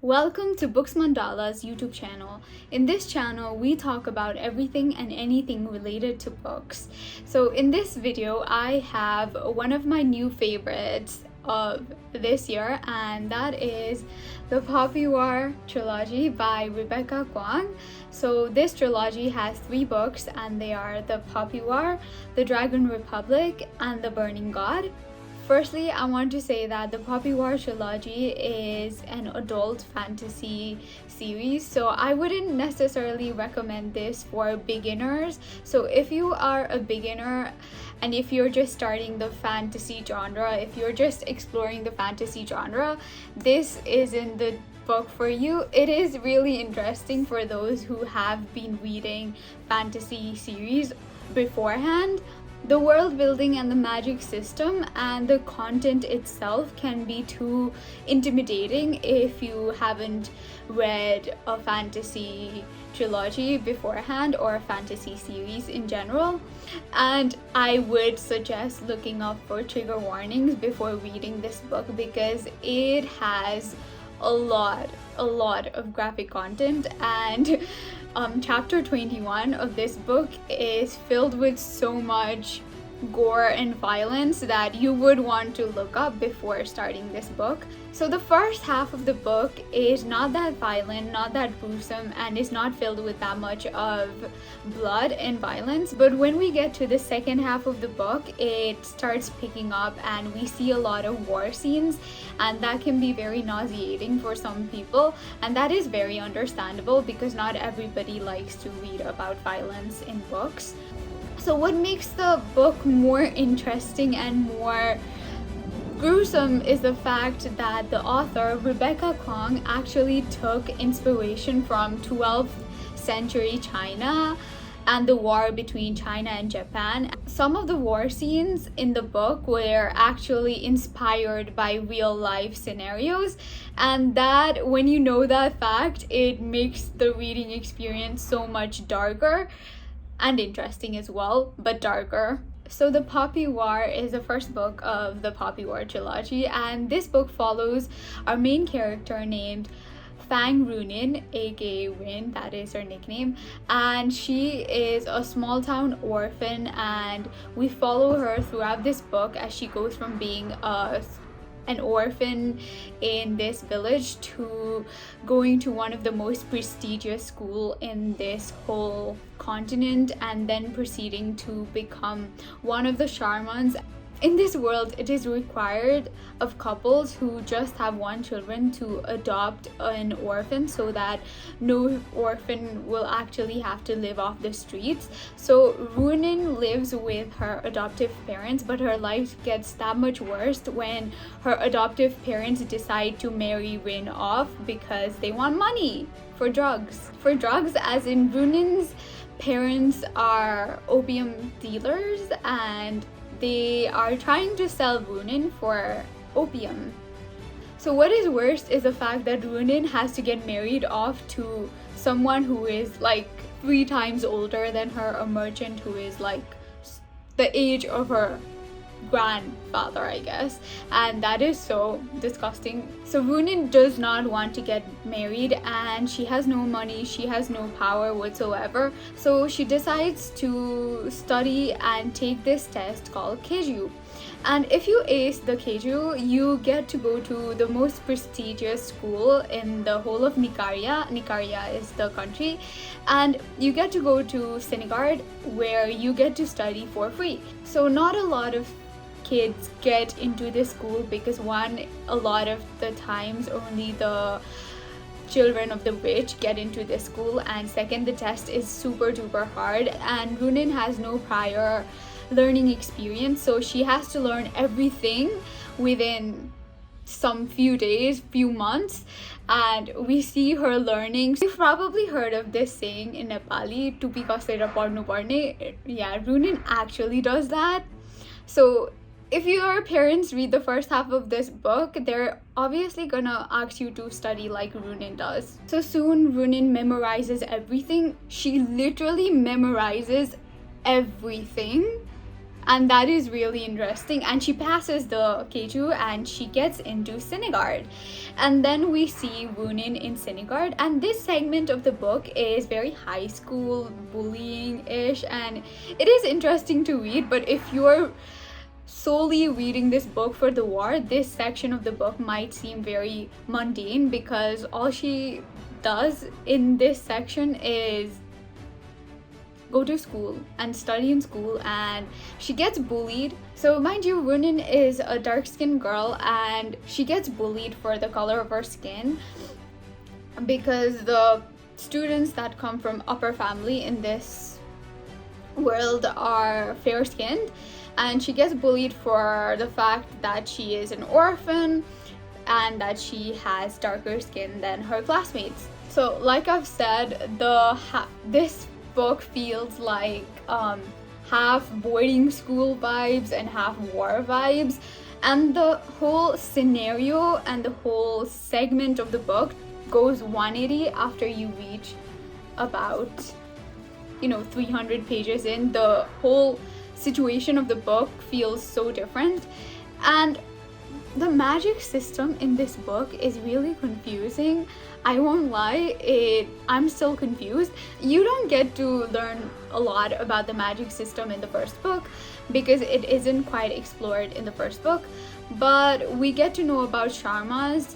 Welcome to Books Mandala's YouTube channel. In this channel, we talk about everything and anything related to books. So in this video, I have one of my new favorites of this year, and that is the Poppy War trilogy by Rebecca Kuang. So this trilogy has 3 books, and they are The Poppy War, The Dragon Republic, and The Burning God. Firstly, I want to say that the Poppy War trilogy is an adult fantasy series, so I wouldn't necessarily recommend this for beginners. So if you are a beginner and if you're just starting the fantasy genre, if you're just exploring the fantasy genre, this isn't the book for you. It is really interesting for those who have been reading fantasy series beforehand. The world building and the magic system and the content itself can be too intimidating if you haven't read a fantasy trilogy beforehand or a fantasy series in general. And I would suggest looking up for trigger warnings before reading this book because it has a lot of graphic content, and chapter 21 of this book is filled with so much gore and violence that you would want to look up before starting this book. So the first half of the book is not that violent, not that gruesome, and is not filled with that much of blood and violence. But when we get to the second half of the book, it starts picking up and we see a lot of war scenes, and that can be very nauseating for some people, and that is very understandable because not everybody likes to read about violence in books. So what makes the book more interesting and more gruesome is the fact that the author, Rebecca Kuang, actually took inspiration from 12th century China and the war between China and Japan. Some of the war scenes in the book were actually inspired by real life scenarios, and that, when you know that fact, it makes the reading experience so much darker and interesting as well, but darker. So The Poppy War is the first book of the Poppy War trilogy, and this book follows our main character named Fang Runin, aka Rin, that is her nickname, and she is a small town orphan, and we follow her throughout this book as she goes from being an orphan in this village to going to one of the most prestigious school in this whole continent, and then proceeding to become one of the shamans. In this world, it is required of couples who just have one children to adopt an orphan so that no orphan will actually have to live off the streets. So Runin lives with her adoptive parents, but her life gets that much worse when her adoptive parents decide to marry Rin off because they want money for drugs. For drugs, as in Runin's parents are opium dealers, and they are trying to sell Runin for opium. So what is worse is the fact that Runin has to get married off to someone who is like 3 times older than her, a merchant who is like the age of her grandfather, I guess, and that is so disgusting. So Runin does not want to get married, and she has no money, she has no power whatsoever, so she decides to study and take this test called Keju. And if you ace the Keju, you get to go to the most prestigious school in the whole of Nicarya. Nicarya is the country, and you get to go to Sinegard, where you get to study for free. So not a lot of kids get into this school because, one, a lot of the times only the children of the rich get into this school, and second, the test is super duper hard, and Runin has no prior learning experience, so she has to learn everything within some few days, few months, and we see her learning. You've probably heard of this saying in Nepali, "Tupi kasera parnu parne." Yeah, Runin actually does that. So if your parents read the first half of this book, they're obviously gonna ask you to study like Runin does. So soon Runin memorizes everything. She literally memorizes everything, and that is really interesting. And she passes the Keju and she gets into Sinegard, and then we see Woonin in Sinegard, and this segment of the book is very high school bullying-ish, and it is interesting to read. But if you're solely reading this book for the war, this section of the book might seem very mundane, because all she does in this section is go to school and study in school, and she gets bullied. So mind you, Runin is a dark-skinned girl, and she gets bullied for the color of her skin, because the students that come from upper family in this world are fair-skinned, and she gets bullied for the fact that she is an orphan and that she has darker skin than her classmates. So like I've said, this book feels like half boarding school vibes and half war vibes, and the whole scenario and the whole segment of the book goes 180 after you reach about 300 pages in. The whole situation of the book feels so different, and the magic system in this book is really confusing. I won't lie, I'm still confused. You don't get to learn a lot about the magic system in the first book because it isn't quite explored in the first book, but we get to know about Sharmans.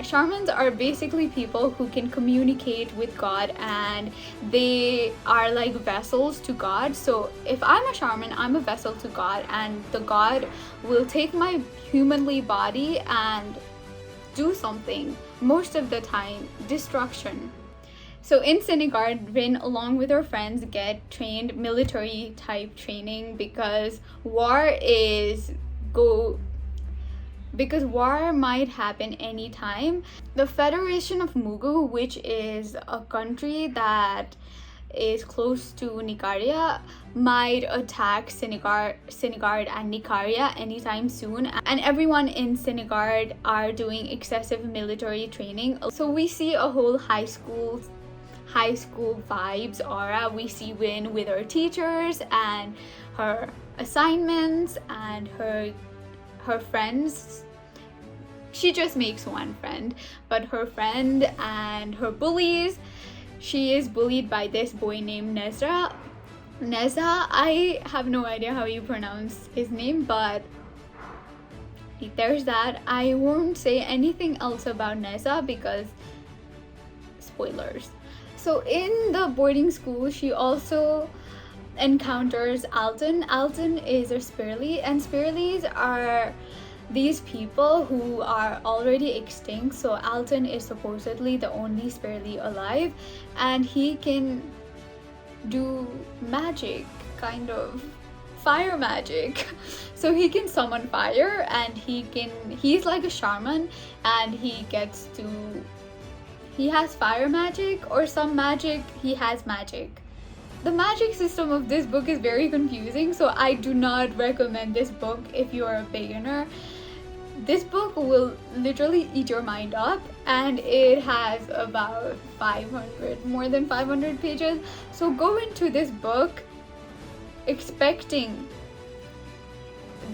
Shamans are basically people who can communicate with God, and they are like vessels to God. So if I'm a shaman, I'm a vessel to God, and the God will take my humanly body and do something, most of the time destruction. So in Sinegard, Rin along with her friends get trained military type training because war might happen anytime. The Federation of Mugu, which is a country that is close to Nicaria, might attack Sinegard and Nicaria anytime soon, and everyone in Sinegard are doing excessive military training. So we see a whole high school vibes aura. We see Rin with her teachers and her assignments and her friends. She just makes one friend, but her friend and her bullies. She is bullied by this boy named Neza, I have no idea how you pronounce his name, but there's that. I won't say anything else about Neza because spoilers. So in the boarding school, she also encounters Alton. Alton is a Spirly, and Spirlies are these people who are already extinct. So Alton is supposedly the only Spirly alive, and he can do magic, kind of fire magic. So he can summon fire, and he's like a shaman, and he has fire magic or some magic. He has magic. The magic system of this book is very confusing, so I do not recommend this book if you are a beginner. This book will literally eat your mind up, and it has about more than 500 pages. So go into this book expecting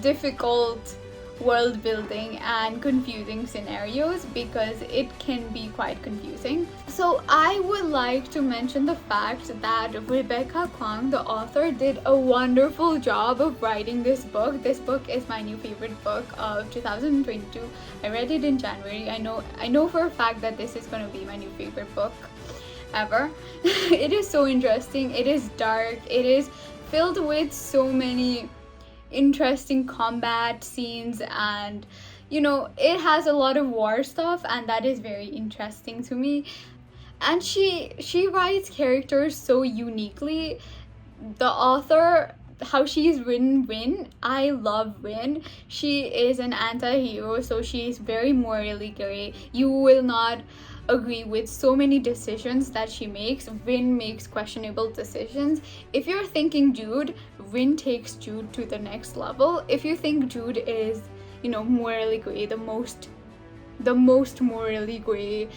difficult world building and confusing scenarios because it can be quite confusing. So I would like to mention the fact that Rebecca Kuang, the author, did a wonderful job of writing this book. This book is my new favorite book of 2022. I read it in January. I know for a fact that this is going to be my new favorite book ever. It is so interesting. It is dark. It is filled with so many interesting combat scenes, and it has a lot of war stuff, and that is very interesting to me. And she writes characters so uniquely. The author, how she's written Rin, I love Rin. She is an anti-hero, so she is very morally gray. You will not agree with so many decisions that she makes. Rin makes questionable decisions. If you're thinking Jude, Rin takes Jude to the next level. If you think Jude is, morally gray, the most morally gray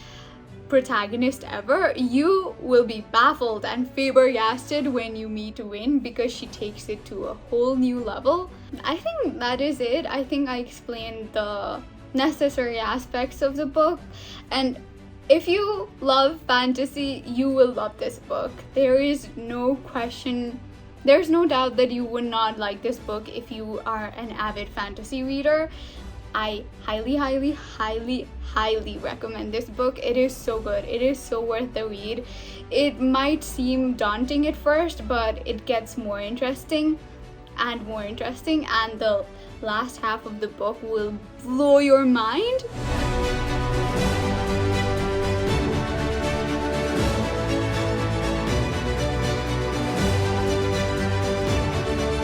protagonist ever, you will be baffled and flabbergasted when you meet Win, because she takes it to a whole new level. I think that is it. I think I explained the necessary aspects of the book, and if you love fantasy, you will love this book. There is no question, there's no doubt that you would not like this book if you are an avid fantasy reader. I highly, highly, highly, highly recommend this book. It is so good. It is so worth the read. It might seem daunting at first, but it gets more interesting and more interesting, and the last half of the book will blow your mind.